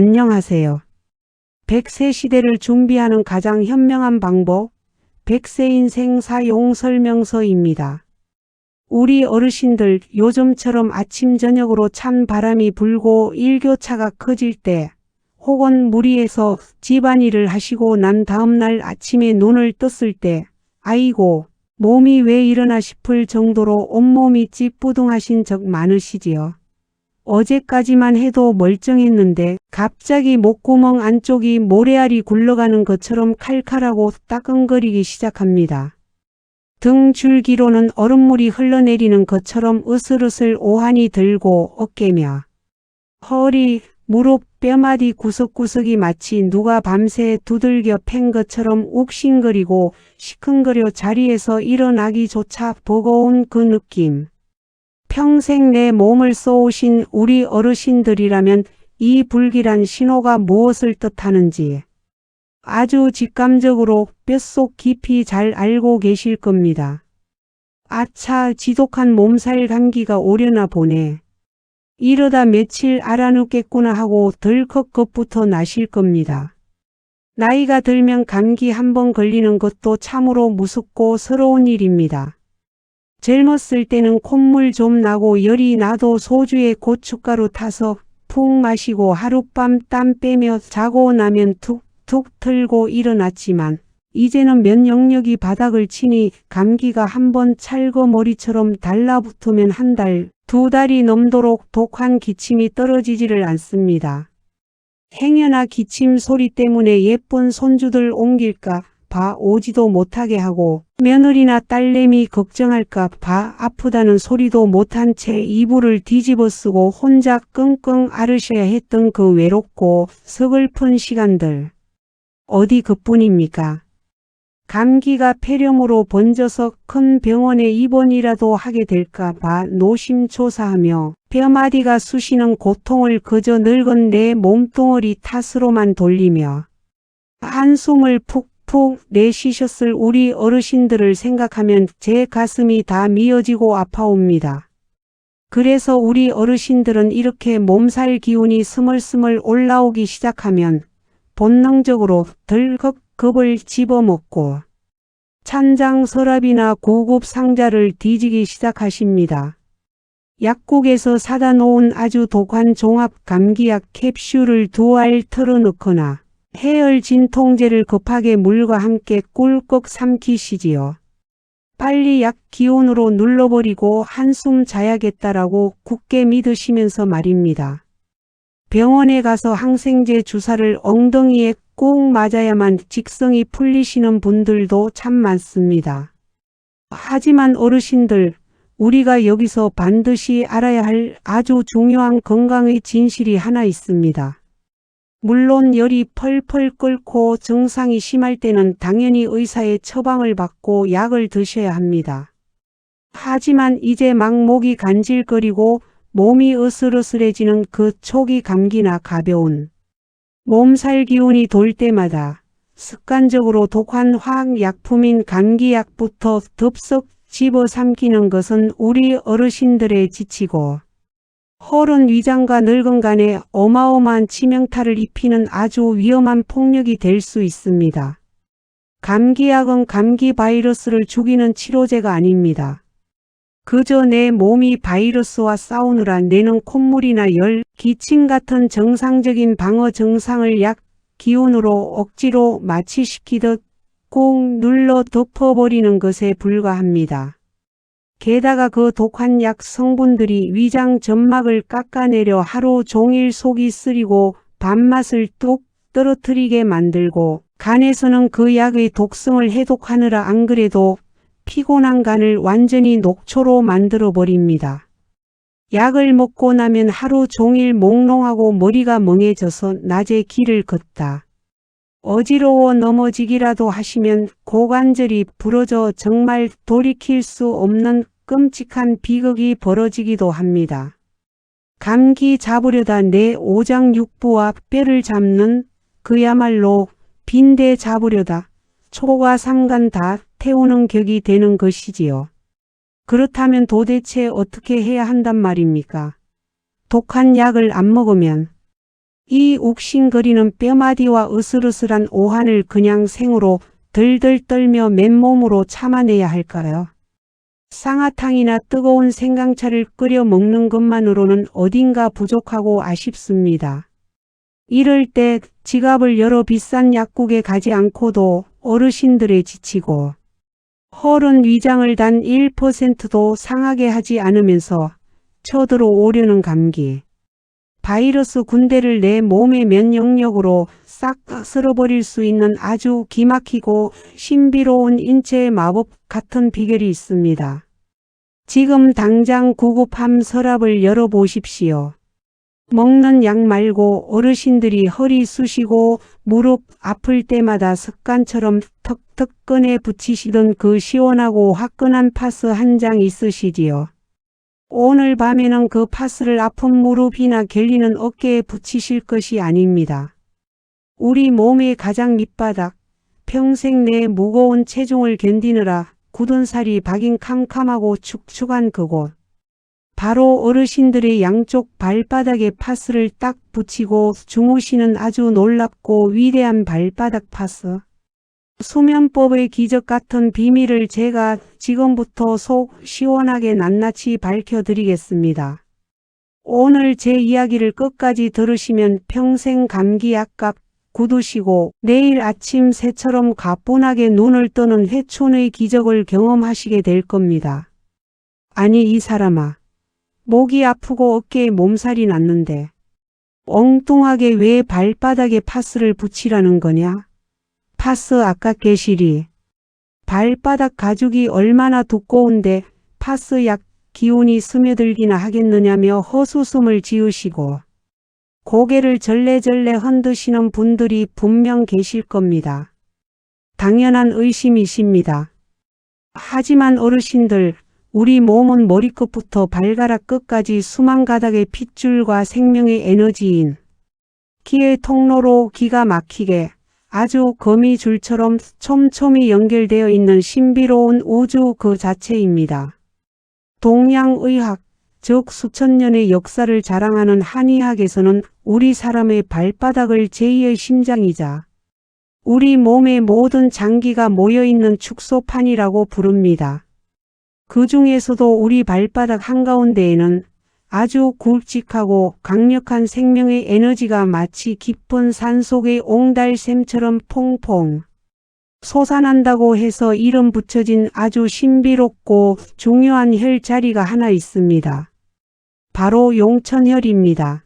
안녕하세요. 100세 시대를 준비하는 가장 현명한 방법, 100세 인생 사용 설명서입니다. 우리 어르신들 요즘처럼 아침 저녁으로 찬 바람이 불고 일교차가 커질 때 혹은 무리해서 집안일을 하시고 난 다음날 아침에 눈을 떴을 때 아이고 몸이 왜 이러나 싶을 정도로 온몸이 찌뿌둥하신 적 많으시지요. 어제까지만 해도 멀쩡했는데 갑자기 목구멍 안쪽이 모래알이 굴러가는 것처럼 칼칼하고 따끔거리기 시작합니다. 등 줄기로는 얼음물이 흘러내리는 것처럼 으슬으슬 오한이 들고 어깨며 허리, 무릎, 뼈마디 구석구석이 마치 누가 밤새 두들겨 팬 것처럼 욱신거리고 시큰거려 자리에서 일어나기조차 버거운 그 느낌. 평생 내 몸을 쏘으신 우리 어르신들이라면 이 불길한 신호가 무엇을 뜻하는지 아주 직감적으로 뼛속 깊이 잘 알고 계실 겁니다. 아차, 지독한 몸살 감기가 오려나 보네. 이러다 며칠 알아눕겠구나 하고 덜컥 겁부터 나실 겁니다. 나이가 들면 감기 한번 걸리는 것도 참으로 무섭고 서러운 일입니다. 젊었을 때는 콧물 좀 나고 열이 나도 소주에 고춧가루 타서 푹 마시고 하룻밤 땀 빼며 자고 나면 툭툭 틀고 일어났지만 이제는 면역력이 바닥을 치니 감기가 한번 찰거머리처럼 달라붙으면 한 달, 두 달이 넘도록 독한 기침이 떨어지지를 않습니다. 행여나 기침 소리 때문에 예쁜 손주들 옮길까 봐 오지도 못하게 하고 며느리나 딸내미 걱정할까 봐 아프다는 소리도 못한 채 이불을 뒤집어 쓰고 혼자 끙끙 앓으셔야 했던 그 외롭고 서글픈 시간들. 어디 그뿐입니까? 감기가 폐렴으로 번져서 큰 병원에 입원이라도 하게 될까 봐 노심초사하며 뼈마디가 쑤시는 고통을 그저 늙은 내 몸뚱어리 탓으로만 돌리며 한숨을 푹푹 내쉬셨을 우리 어르신들을 생각하면 제 가슴이 다 미어지고 아파옵니다. 그래서 우리 어르신들은 이렇게 몸살 기운이 스멀스멀 올라오기 시작하면 본능적으로 덜컥 겁을 집어먹고 찬장 서랍이나 고급 상자를 뒤지기 시작하십니다. 약국에서 사다 놓은 아주 독한 종합 감기약 캡슐을 두 알 털어넣거나 해열 진통제를 급하게 물과 함께 꿀꺽 삼키시지요. 빨리 약 기운으로 눌러버리고 한숨 자야겠다라고 굳게 믿으시면서 말입니다. 병원에 가서 항생제 주사를 엉덩이에 꼭 맞아야만 직성이 풀리시는 분들도 참 많습니다. 하지만 어르신들, 우리가 여기서 반드시 알아야 할 아주 중요한 건강의 진실이 하나 있습니다. 물론 열이 펄펄 끓고 증상이 심할 때는 당연히 의사의 처방을 받고 약을 드셔야 합니다. 하지만 이제 막 목이 간질거리고 몸이 으슬으슬해지는 그 초기 감기나 가벼운 몸살 기운이 돌 때마다 습관적으로 독한 화학약품인 감기약부터 덥석 집어삼키는 것은 우리 어르신들의 지치고 허른 위장과 늙은 간에 어마어마한 치명타를 입히는 아주 위험한 폭력이 될 수 있습니다. 감기약은 감기 바이러스를 죽이는 치료제가 아닙니다. 그저 내 몸이 바이러스와 싸우느라 내는 콧물이나 열, 기침 같은 정상적인 방어 증상을 약 기운으로 억지로 마취시키듯 꼭 눌러 덮어버리는 것에 불과합니다. 게다가 그 독한 약 성분들이 위장 점막을 깎아내려 하루 종일 속이 쓰리고 밥맛을 뚝 떨어뜨리게 만들고 간에서는 그 약의 독성을 해독하느라 안 그래도 피곤한 간을 완전히 녹초로 만들어버립니다. 약을 먹고 나면 하루 종일 몽롱하고 머리가 멍해져서 낮에 길을 걷다 어지러워 넘어지기라도 하시면 고관절이 부러져 정말 돌이킬 수 없는 끔찍한 비극이 벌어지기도 합니다. 감기 잡으려다 내 오장육부와 뼈를 잡는 그야말로 빈대 잡으려다 초과 삼간 다 태우는 격이 되는 것이지요. 그렇다면 도대체 어떻게 해야 한단 말입니까? 독한 약을 안 먹으면 이 욱신거리는 뼈마디와 으슬으슬한 오한을 그냥 생으로 들들 떨며 맨몸으로 참아내야 할까요? 쌍화탕이나 뜨거운 생강차를 끓여 먹는 것만으로는 어딘가 부족하고 아쉽습니다. 이럴 때 지갑을 열어 비싼 약국에 가지 않고도 어르신들에 지치고 헐은 위장을 단 1%도 상하게 하지 않으면서 쳐들어오려는 감기, 바이러스 군대를 내 몸의 면역력으로 싹 쓸어버릴 수 있는 아주 기막히고 신비로운 인체의 마법 같은 비결이 있습니다. 지금 당장 구급함 서랍을 열어보십시오. 먹는 약 말고 어르신들이 허리 쑤시고 무릎 아플 때마다 습관처럼 턱턱 꺼내 붙이시던 그 시원하고 화끈한 파스 한 장 있으시지요. 오늘 밤에는 그 파스를 아픈 무릎이나 결리는 어깨에 붙이실 것이 아닙니다. 우리 몸의 가장 밑바닥, 평생 내 무거운 체중을 견디느라 굳은 살이 박인 캄캄하고 축축한 그곳. 바로 어르신들의 양쪽 발바닥에 파스를 딱 붙이고 주무시는 아주 놀랍고 위대한 발바닥 파스. 수면법의 기적 같은 비밀을 제가 지금부터 속 시원하게 낱낱이 밝혀드리겠습니다. 오늘 제 이야기를 끝까지 들으시면 평생 감기 약값 굳으시고 내일 아침 새처럼 가뿐하게 눈을 뜨는 회춘의 기적을 경험하시게 될 겁니다. 아니 이 사람아, 목이 아프고 어깨에 몸살이 났는데 엉뚱하게 왜 발바닥에 파스를 붙이라는 거냐? 파스 아깝게 시리. 발바닥 가죽이 얼마나 두꺼운데 파스 약 기운이 스며들기나 하겠느냐며 헛웃음을 지으시고 고개를 절레절레 흔드시는 분들이 분명 계실 겁니다. 당연한 의심이십니다. 하지만 어르신들, 우리 몸은 머리끝부터 발가락 끝까지 수만 가닥의 핏줄과 생명의 에너지인 기의 통로로 기가 막히게 아주 거미줄처럼 촘촘히 연결되어 있는 신비로운 우주 그 자체입니다. 동양의학, 즉 수천 년의 역사를 자랑하는 한의학에서는 우리 사람의 발바닥을 제2의 심장이자 우리 몸의 모든 장기가 모여있는 축소판이라고 부릅니다. 그 중에서도 우리 발바닥 한가운데에는 아주 굵직하고 강력한 생명의 에너지가 마치 깊은 산속의 옹달샘처럼 퐁퐁 솟아난다고 해서 이름 붙여진 아주 신비롭고 중요한 혈자리가 하나 있습니다. 바로 용천혈입니다.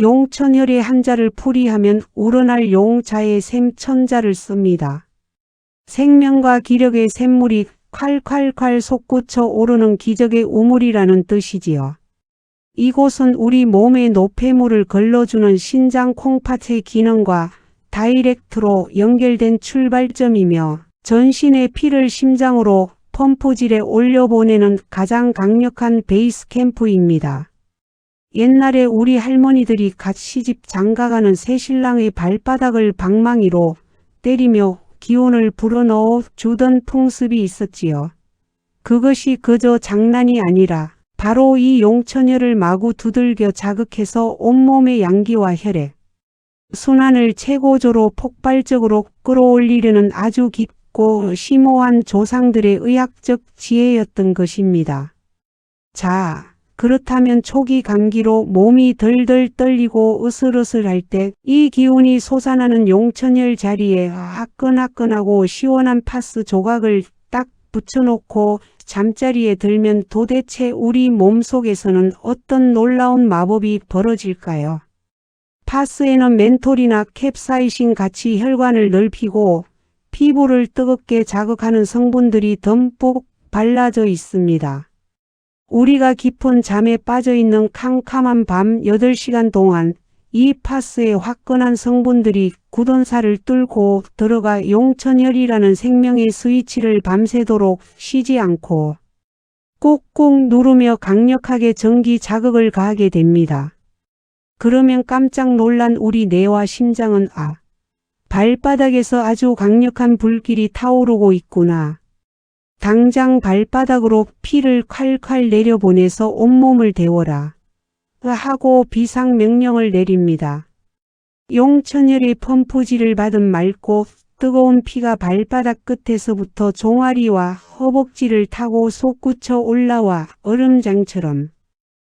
용천혈의 한자를 풀이하면 우러날 용자의 샘천자를 씁니다. 생명과 기력의 샘물이 콸콸콸 솟구쳐 오르는 기적의 우물이라는 뜻이지요. 이곳은 우리 몸의 노폐물을 걸러주는 신장 콩팥의 기능과 다이렉트로 연결된 출발점이며 전신의 피를 심장으로 펌프질에 올려보내는 가장 강력한 베이스 캠프입니다. 옛날에 우리 할머니들이 갓 시집 장가가는 새신랑의 발바닥을 방망이로 때리며 기운을 불어넣어 주던 풍습이 있었지요. 그것이 그저 장난이 아니라 바로 이 용천혈을 마구 두들겨 자극해서 온몸의 양기와 혈액, 순환을 최고조로 폭발적으로 끌어올리려는 아주 깊고 심오한 조상들의 의학적 지혜였던 것입니다. 자, 그렇다면 초기 감기로 몸이 덜덜 떨리고 으슬으슬할 때 이 기운이 솟아나는 용천혈 자리에 화끈화끈하고 시원한 파스 조각을 딱 붙여놓고 잠자리에 들면 도대체 우리 몸속에서는 어떤 놀라운 마법이 벌어질까요? 파스에는 멘톨이나 캡사이신 같이 혈관을 넓히고 피부를 뜨겁게 자극하는 성분들이 듬뿍 발라져 있습니다. 우리가 깊은 잠에 빠져있는 캄캄한 밤 8시간 동안 이 파스의 화끈한 성분들이 굳은 살을 뚫고 들어가 용천혈이라는 생명의 스위치를 밤새도록 쉬지 않고 꾹꾹 누르며 강력하게 전기 자극을 가하게 됩니다. 그러면 깜짝 놀란 우리 뇌와 심장은 발바닥에서 아주 강력한 불길이 타오르고 있구나. 당장 발바닥으로 피를 콸콸 내려보내서 온몸을 데워라 하고 비상명령을 내립니다. 용천열의 펌프질을 받은 맑고 뜨거운 피가 발바닥 끝에서부터 종아리와 허벅지를 타고 솟구쳐 올라와 얼음장처럼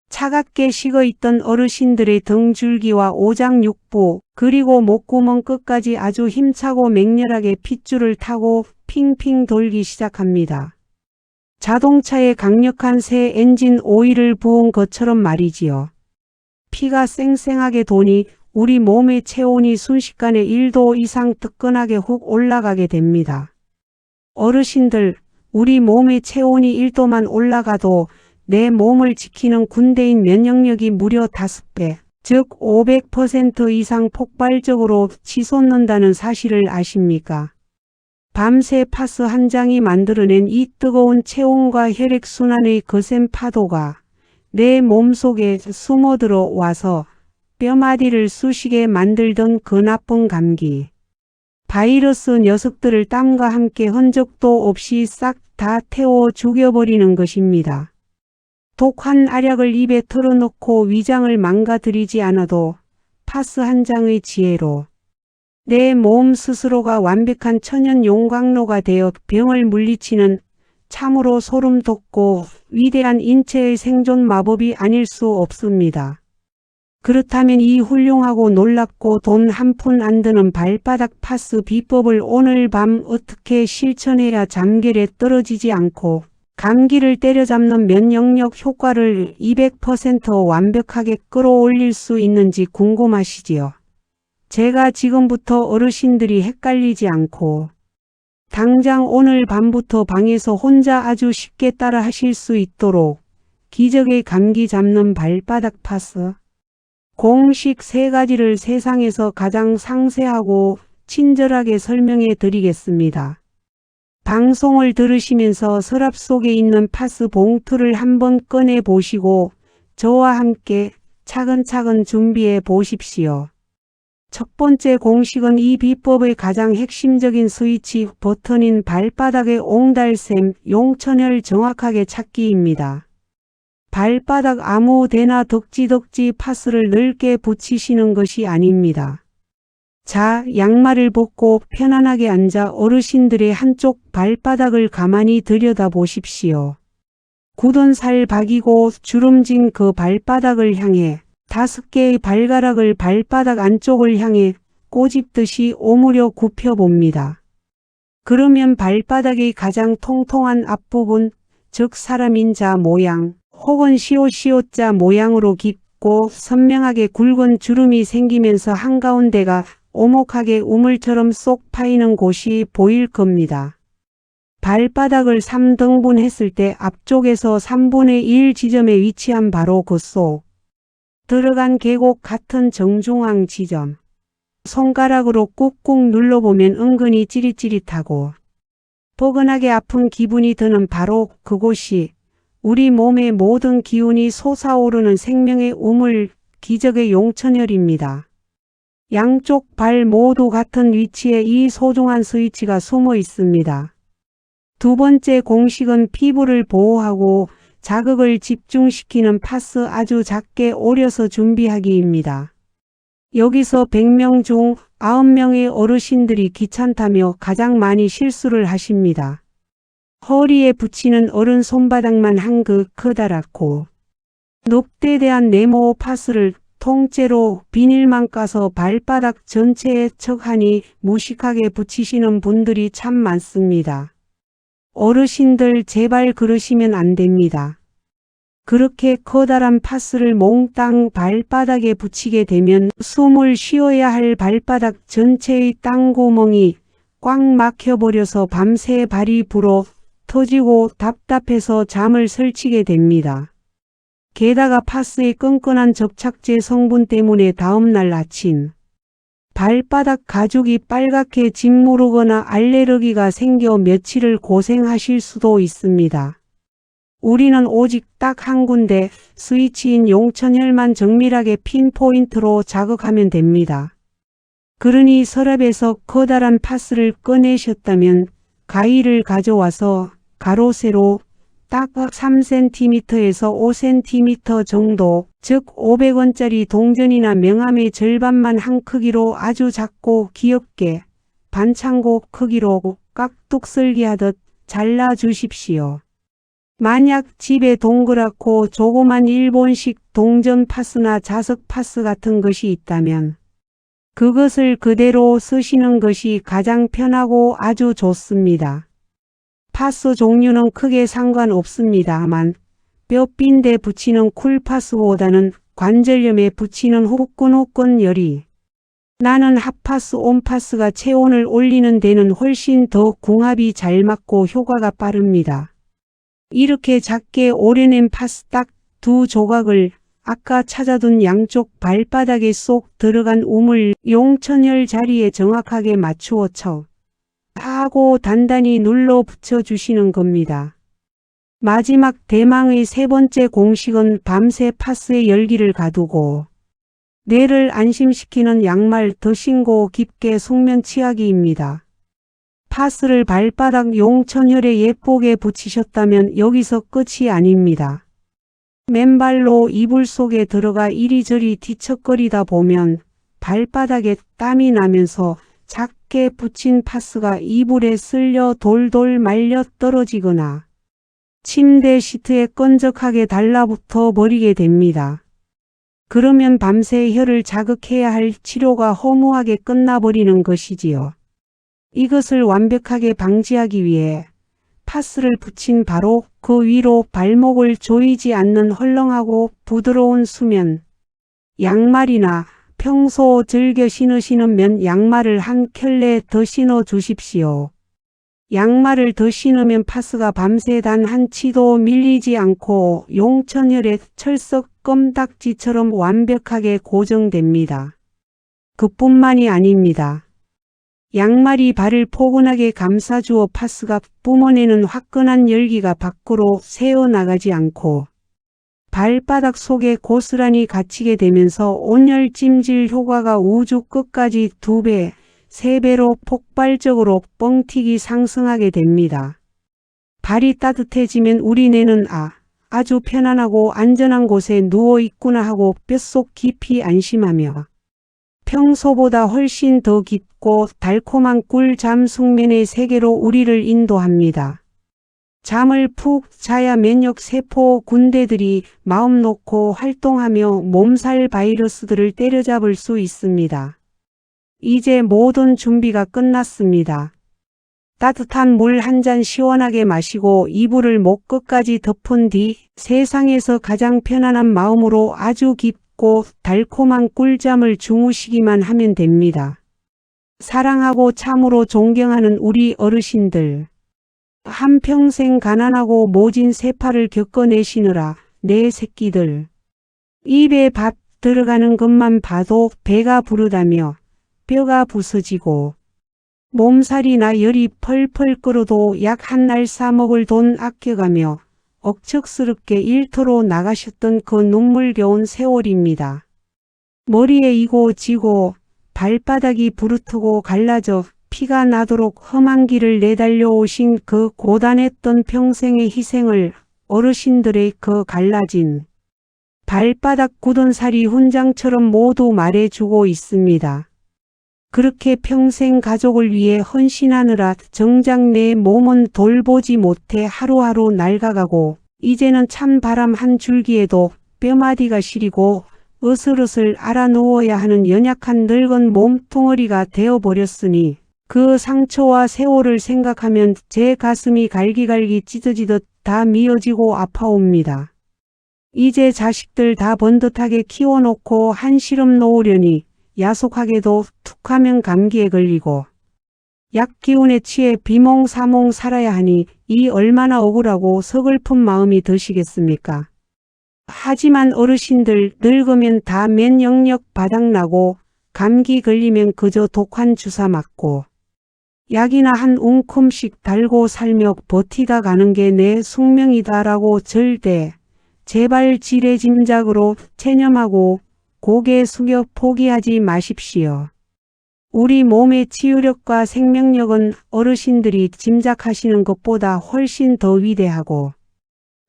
차갑게 식어있던 어르신들의 등줄기와 오장육부 그리고 목구멍 끝까지 아주 힘차고 맹렬하게 핏줄을 타고 핑핑 돌기 시작합니다. 자동차에 강력한 새 엔진 오일을 부은 것처럼 말이지요. 피가 쌩쌩하게 도니 우리 몸의 체온이 순식간에 1도 이상 뜨끈하게 훅 올라가게 됩니다. 어르신들, 우리 몸의 체온이 1도만 올라가도 내 몸을 지키는 군대인 면역력이 무려 5배, 즉 500% 이상 폭발적으로 치솟는다는 사실을 아십니까? 밤새 파스 한 장이 만들어낸 이 뜨거운 체온과 혈액순환의 거센 파도가 내 몸속에 숨어들어 와서 뼈마디를 쑤시게 만들던 그 나쁜 감기. 바이러스 녀석들을 땀과 함께 흔적도 없이 싹 다 태워 죽여버리는 것입니다. 독한 알약을 입에 털어놓고 위장을 망가뜨리지 않아도 파스 한 장의 지혜로 내 몸 스스로가 완벽한 천연 용광로가 되어 병을 물리치는 참으로 소름 돋고 위대한 인체의 생존 마법이 아닐 수 없습니다. 그렇다면 이 훌륭하고 놀랍고 돈 한 푼 안 드는 발바닥 파스 비법을 오늘 밤 어떻게 실천해야 잠결에 떨어지지 않고 감기를 때려잡는 면역력 효과를 200% 완벽하게 끌어올릴 수 있는지 궁금하시지요? 제가 지금부터 어르신들이 헷갈리지 않고 당장 오늘 밤부터 방에서 혼자 아주 쉽게 따라 하실 수 있도록 기적의 감기 잡는 발바닥 파스 공식 3가지를 세상에서 가장 상세하고 친절하게 설명해 드리겠습니다. 방송을 들으시면서 서랍 속에 있는 파스 봉투를 한번 꺼내 보시고 저와 함께 차근차근 준비해 보십시오. 첫 번째 공식은 이 비법의 가장 핵심적인 스위치 버튼인 발바닥의 옹달샘 용천열 정확하게 찾기입니다. 발바닥 아무 데나 덕지덕지 파스를 넓게 붙이시는 것이 아닙니다. 자, 양말을 벗고 편안하게 앉아 어르신들의 한쪽 발바닥을 가만히 들여다보십시오. 굳은 살 박이고 주름진 그 발바닥을 향해 5개의 발가락을 발바닥 안쪽을 향해 꼬집듯이 오므려 굽혀봅니다. 그러면 발바닥의 가장 통통한 앞부분, 즉 사람인자 모양, 혹은 시옷자 모양으로 깊고 선명하게 굵은 주름이 생기면서 한가운데가 오목하게 우물처럼 쏙 파이는 곳이 보일 겁니다. 발바닥을 3등분 했을 때 앞쪽에서 3분의 1 지점에 위치한 바로 그 쏙 들어간 계곡 같은 정중앙 지점. 손가락으로 꾹꾹 눌러보면 은근히 찌릿찌릿하고 포근하게 아픈 기분이 드는 바로 그곳이 우리 몸의 모든 기운이 솟아오르는 생명의 우물, 기적의 용천열입니다. 양쪽 발 모두 같은 위치에 이 소중한 스위치가 숨어 있습니다. 두 번째 공식은 피부를 보호하고 자극을 집중시키는 파스 아주 작게 오려서 준비하기입니다. 여기서 100명 중 90명의 어르신들이 귀찮다며 가장 많이 실수를 하십니다. 허리에 붙이는 어른 손바닥만 한끗 커다랗고 넙대대한 네모 파스를 통째로 비닐만 까서 발바닥 전체에 척하니 무식하게 붙이시는 분들이 참 많습니다. 어르신들 제발 그러시면 안 됩니다. 그렇게 커다란 파스를 몽땅 발바닥에 붙이게 되면 숨을 쉬어야 할 발바닥 전체의 땅구멍이 꽉 막혀버려서 밤새 발이 불어 터지고 답답해서 잠을 설치게 됩니다. 게다가 파스의 끈끈한 접착제 성분 때문에 다음날 아침 발바닥 가죽이 빨갛게 짓무르거나 알레르기가 생겨 며칠을 고생하실 수도 있습니다. 우리는 오직 딱 한 군데 스위치인 용천열만 정밀하게 핀포인트로 자극하면 됩니다. 그러니 서랍에서 커다란 파스를 꺼내셨다면 가위를 가져와서 가로 세로 딱 3cm에서 5cm 정도, 즉 500원짜리 동전이나 명함의 절반만 한 크기로 아주 작고 귀엽게 반창고 크기로 깍둑썰기하듯 잘라 주십시오. 만약 집에 동그랗고 조그만 일본식 동전 파스나 자석 파스 같은 것이 있다면 그것을 그대로 쓰시는 것이 가장 편하고 아주 좋습니다. 파스 종류는 크게 상관없습니다만 뼈빈데 붙이는 쿨파스보다는 관절염에 붙이는 후끈후끈 열이 나는 핫파스, 온파스가 체온을 올리는 데는 훨씬 더 궁합이 잘 맞고 효과가 빠릅니다. 이렇게 작게 오려낸 파스 딱 2조각을 아까 찾아둔 양쪽 발바닥에 쏙 들어간 우물 용천열 자리에 정확하게 맞추어 쳐 하고 단단히 눌러 붙여주시는 겁니다. 마지막 대망의 세 번째 공식은 밤새 파스의 열기를 가두고 뇌를 안심시키는 양말 더 신고 깊게 숙면 취하기입니다. 파스를 발바닥 용천열에 예쁘게 붙이셨다면 여기서 끝이 아닙니다. 맨발로 이불 속에 들어가 이리저리 뒤척거리다 보면 발바닥에 땀이 나면서 작게 붙인 파스가 이불에 쓸려 돌돌 말려 떨어지거나 침대 시트에 끈적하게 달라붙어 버리게 됩니다. 그러면 밤새 혀를 자극해야 할 치료가 허무하게 끝나버리는 것이지요. 이것을 완벽하게 방지하기 위해 파스를 붙인 바로 그 위로 발목을 조이지 않는 헐렁하고 부드러운 수면 양말이나 평소 즐겨 신으시는 면 양말을 한 켤레 더 신어 주십시오. 양말을 더 신으면 파스가 밤새 단 한 치도 밀리지 않고 용천열에 철석 껌딱지처럼 완벽하게 고정됩니다. 그뿐만이 아닙니다. 양말이 발을 포근하게 감싸주어 파스가 뿜어내는 화끈한 열기가 밖으로 새어나가지 않고 발바닥 속에 고스란히 갇히게 되면서 온열 찜질 효과가 우주 끝까지 2배, 3배로 폭발적으로 뻥튀기 상승하게 됩니다. 발이 따뜻해지면 우리 뇌는 아주 편안하고 안전한 곳에 누워 있구나 하고 뼛속 깊이 안심하며 평소보다 훨씬 더 깊고 달콤한 꿀잠 숙면의 세계로 우리를 인도합니다. 잠을 푹 자야 면역 세포 군대들이 마음 놓고 활동하며 몸살 바이러스들을 때려잡을 수 있습니다. 이제 모든 준비가 끝났습니다. 따뜻한 물 한 잔 시원하게 마시고 이불을 목 끝까지 덮은 뒤 세상에서 가장 편안한 마음으로 아주 깊고 달콤한 꿀잠을 주무시기만 하면 됩니다. 사랑하고 참으로 존경하는 우리 어르신들. 한평생 가난하고 모진 세파를 겪어내시느라 내 새끼들. 입에 밥 들어가는 것만 봐도 배가 부르다며 뼈가 부서지고 몸살이나 열이 펄펄 끓어도 약 한 날 싸먹을 돈 아껴가며 억척스럽게 일터로 나가셨던 그 눈물겨운 세월입니다. 머리에 이고 지고 발바닥이 부르트고 갈라져 피가 나도록 험한 길을 내달려 오신 그 고단했던 평생의 희생을 어르신들의 그 갈라진 발바닥 굳은 살이 훈장처럼 모두 말해주고 있습니다. 그렇게 평생 가족을 위해 헌신하느라 정작 내 몸은 돌보지 못해 하루하루 낡아가고 이제는 찬바람 한 줄기에도 뼈마디가 시리고 으슬으슬 알아 누워야 하는 연약한 늙은 몸뚱어리가 되어버렸으니 그 상처와 세월을 생각하면 제 가슴이 갈기갈기 찢어지듯 다 미어지고 아파옵니다. 이제 자식들 다 번듯하게 키워놓고 한시름 놓으려니 야속하게도 툭하면 감기에 걸리고 약기운에 취해 비몽사몽 살아야 하니 이 얼마나 억울하고 서글픈 마음이 드시겠습니까? 하지만 어르신들 늙으면 다 면역력 바닥나고 감기 걸리면 그저 독한 주사 맞고 약이나 한 움큼씩 달고 살며 버티다 가는 게 내 숙명이다라고 절대 제발 지레짐작으로 체념하고 고개 숙여 포기하지 마십시오. 우리 몸의 치유력과 생명력은 어르신들이 짐작하시는 것보다 훨씬 더 위대하고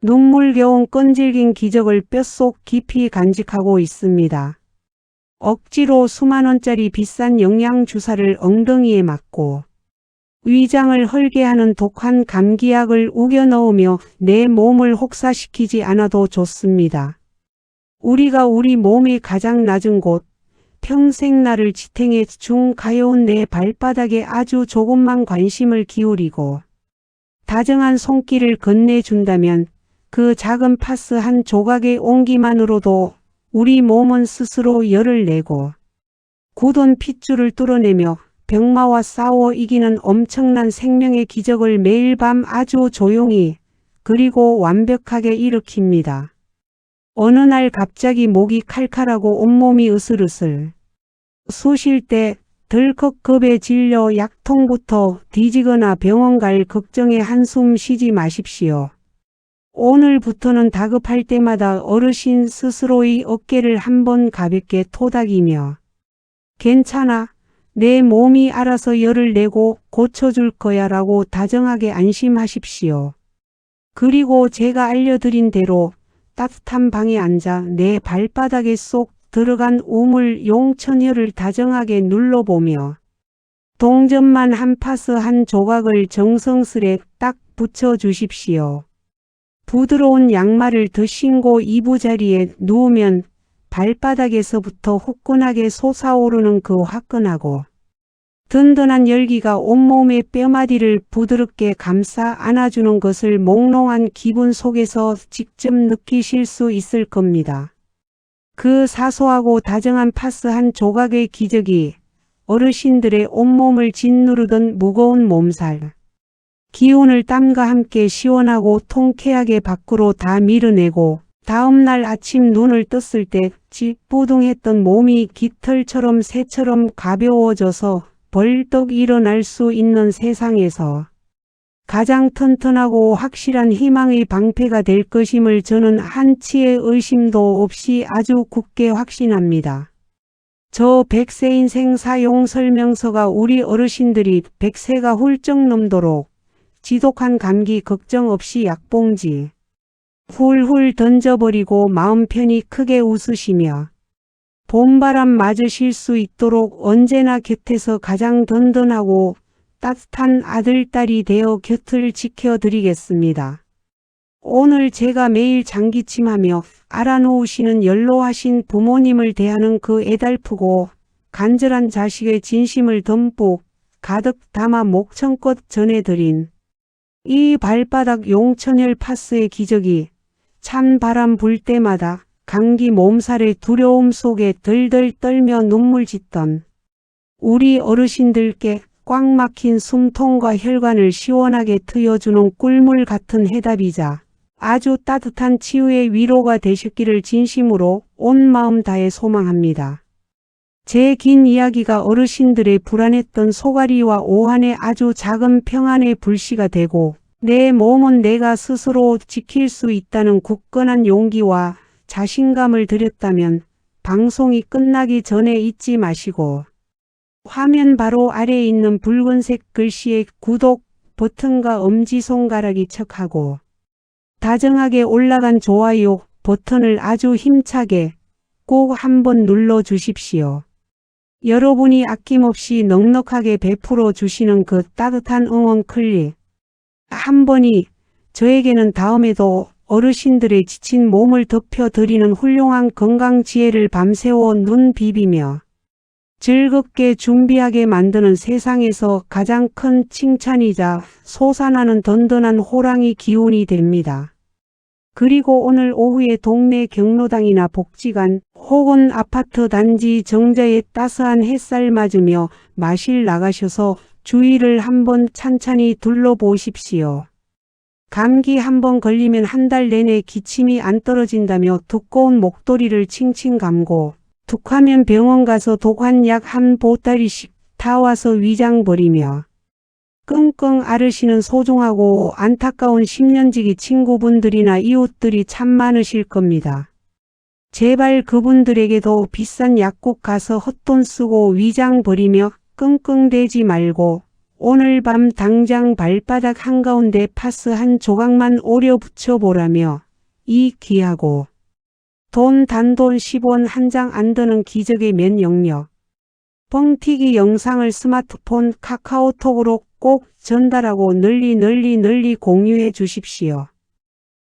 눈물겨운 끈질긴 기적을 뼛속 깊이 간직하고 있습니다. 억지로 수만 원짜리 비싼 영양주사를 엉덩이에 맞고 위장을 헐게 하는 독한 감기약을 우겨 넣으며 내 몸을 혹사시키지 않아도 좋습니다. 우리가 우리 몸의 가장 낮은 곳, 평생 나를 지탱해 중 가여운 내 발바닥에 아주 조금만 관심을 기울이고 다정한 손길을 건네준다면 그 작은 파스 한 조각의 온기만으로도 우리 몸은 스스로 열을 내고 굳은 핏줄을 뚫어내며 병마와 싸워 이기는 엄청난 생명의 기적을 매일 밤 아주 조용히 그리고 완벽하게 일으킵니다. 어느 날 갑자기 목이 칼칼하고 온몸이 으슬으슬 쑤실 때 덜컥 겁에 질려 약통부터 뒤지거나 병원 갈 걱정에 한숨 쉬지 마십시오. 오늘부터는 다급할 때마다 어르신 스스로의 어깨를 한번 가볍게 토닥이며 괜찮아. 내 몸이 알아서 열을 내고 고쳐줄 거야 라고 다정하게 안심하십시오. 그리고 제가 알려드린 대로 따뜻한 방에 앉아 내 발바닥에 쏙 들어간 우물 용천혈을 다정하게 눌러보며 동전만 한 파스 한 조각을 정성스레 딱 붙여주십시오. 부드러운 양말을 더 신고 이부자리에 누우면 발바닥에서부터 후끈하게 솟아오르는 그 화끈하고 든든한 열기가 온몸의 뼈마디를 부드럽게 감싸 안아주는 것을 몽롱한 기분 속에서 직접 느끼실 수 있을 겁니다. 그 사소하고 다정한 파스 한 조각의 기적이 어르신들의 온몸을 짓누르던 무거운 몸살, 기운을 땀과 함께 시원하고 통쾌하게 밖으로 다 밀어내고 다음날 아침 눈을 떴을 때 찌뿌둥했던 몸이 깃털처럼 새처럼 가벼워져서 벌떡 일어날 수 있는 세상에서 가장 튼튼하고 확실한 희망의 방패가 될 것임을 저는 한치의 의심도 없이 아주 굳게 확신합니다. 저 100세 인생 사용 설명서가 우리 어르신들이 100세가 훌쩍 넘도록 지독한 감기 걱정 없이 약봉지 훌훌 던져버리고 마음 편히 크게 웃으시며 봄바람 맞으실 수 있도록 언제나 곁에서 가장 든든하고 따뜻한 아들딸이 되어 곁을 지켜드리겠습니다. 오늘 제가 매일 장기침하며 알아놓으시는 연로하신 부모님을 대하는 그 애달프고 간절한 자식의 진심을 듬뿍 가득 담아 목청껏 전해드린 이 발바닥 용천혈 파스의 기적이 찬 바람 불 때마다 감기 몸살의 두려움 속에 덜덜 떨며 눈물 짓던 우리 어르신들께 꽉 막힌 숨통과 혈관을 시원하게 트여주는 꿀물 같은 해답이자 아주 따뜻한 치유의 위로가 되셨기를 진심으로 온 마음 다해 소망합니다. 제 긴 이야기가 어르신들의 불안했던 소가리와 오한의 아주 작은 평안의 불씨가 되고 내 몸은 내가 스스로 지킬 수 있다는 굳건한 용기와 자신감을 드렸다면 방송이 끝나기 전에 잊지 마시고 화면 바로 아래에 있는 붉은색 글씨의 구독 버튼과 엄지손가락이 척하고 다정하게 올라간 좋아요 버튼을 아주 힘차게 꼭 한번 눌러 주십시오. 여러분이 아낌없이 넉넉하게 베풀어 주시는 그 따뜻한 응원 클릭 한 번이 저에게는 다음에도 어르신들의 지친 몸을 덮여드리는 훌륭한 건강 지혜를 밤새워 눈 비비며 즐겁게 준비하게 만드는 세상에서 가장 큰 칭찬이자 솟아나는 든든한 호랑이 기운이 됩니다. 그리고 오늘 오후에 동네 경로당이나 복지관 혹은 아파트 단지 정자에 따스한 햇살 맞으며 마실 나가셔서 주위를 한번 찬찬히 둘러보십시오. 감기 한번 걸리면 한 달 내내 기침이 안 떨어진다며 두꺼운 목도리를 칭칭 감고 툭하면 병원 가서 독한약 한 보따리씩 타와서 위장 버리며 끙끙 앓으시는 소중하고 안타까운 10년지기 친구분들이나 이웃들이 참 많으실 겁니다. 제발 그분들에게도 비싼 약국 가서 헛돈 쓰고 위장 버리며 끙끙대지 말고 오늘 밤 당장 발바닥 한가운데 파스 한 조각만 오려 붙여보라며 이 귀하고 돈 단돈 10원 한 장 안 드는 기적의 면역력. 뻥튀기 영상을 스마트폰 카카오톡으로 꼭 전달하고 널리 공유해 주십시오.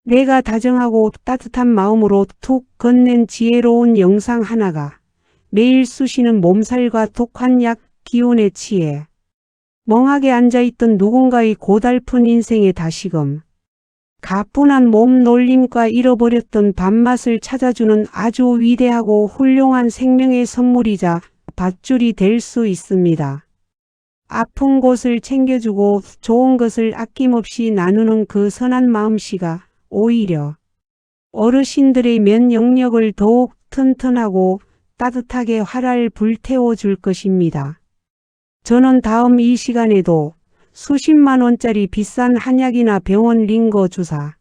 내가 다정하고 따뜻한 마음으로 툭 건넨 지혜로운 영상 하나가 매일 쑤시는 몸살과 독한 약 기운에 취해 멍하게 앉아있던 누군가의 고달픈 인생의 다시금, 가뿐한 몸 놀림과 잃어버렸던 밥맛을 찾아주는 아주 위대하고 훌륭한 생명의 선물이자 밧줄이 될 수 있습니다. 아픈 곳을 챙겨주고 좋은 것을 아낌없이 나누는 그 선한 마음씨가 오히려 어르신들의 면역력을 더욱 튼튼하고 따뜻하게 활활 불태워 줄 것입니다. 저는 다음 이 시간에도 수십만 원짜리 비싼 한약이나 병원 링거 주사,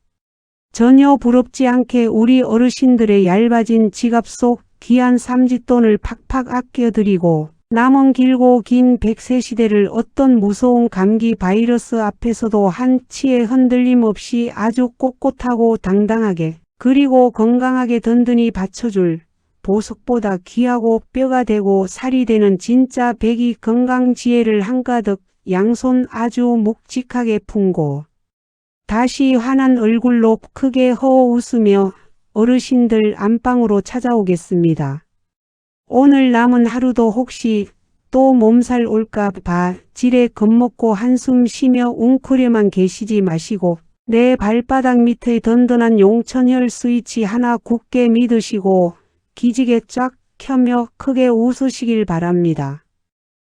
전혀 부럽지 않게 우리 어르신들의 얇아진 지갑 속 귀한 삼짓돈을 팍팍 아껴드리고 남은 길고 긴 100세 시대를 어떤 무서운 감기 바이러스 앞에서도 한치의 흔들림 없이 아주 꼿꼿하고 당당하게 그리고 건강하게 든든히 받쳐줄 보석보다 귀하고 뼈가 되고 살이 되는 진짜 백이 건강 지혜를 한가득 양손 아주 묵직하게 품고 다시 환한 얼굴로 크게 허웃으며 어르신들 안방으로 찾아오겠습니다. 오늘 남은 하루도 혹시 또 몸살 올까 봐 지레 겁먹고 한숨 쉬며 웅크려만 계시지 마시고 내 발바닥 밑에 든든한 용천혈 스위치 하나 굳게 믿으시고 기지개 쫙 켜며 크게 웃으시길 바랍니다.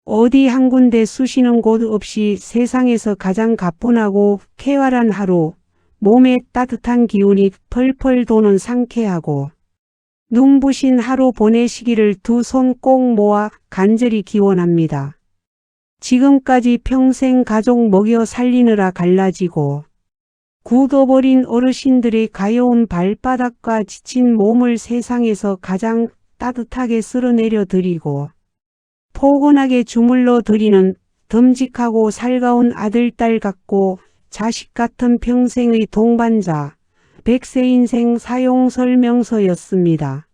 어디 한 군데 쑤시는 곳 없이 세상에서 가장 가뿐하고 쾌활한 하루, 몸에 따뜻한 기운이 펄펄 도는 상쾌하고 눈부신 하루 보내시기를 두 손 꼭 모아 간절히 기원합니다. 지금까지 평생 가족 먹여 살리느라 갈라지고 굳어버린 어르신들의 가여운 발바닥과 지친 몸을 세상에서 가장 따뜻하게 쓸어내려 드리고 포근하게 주물러 드리는 듬직하고 살가운 아들, 딸 같고 자식 같은 평생의 동반자, 100세 인생 사용 설명서였습니다.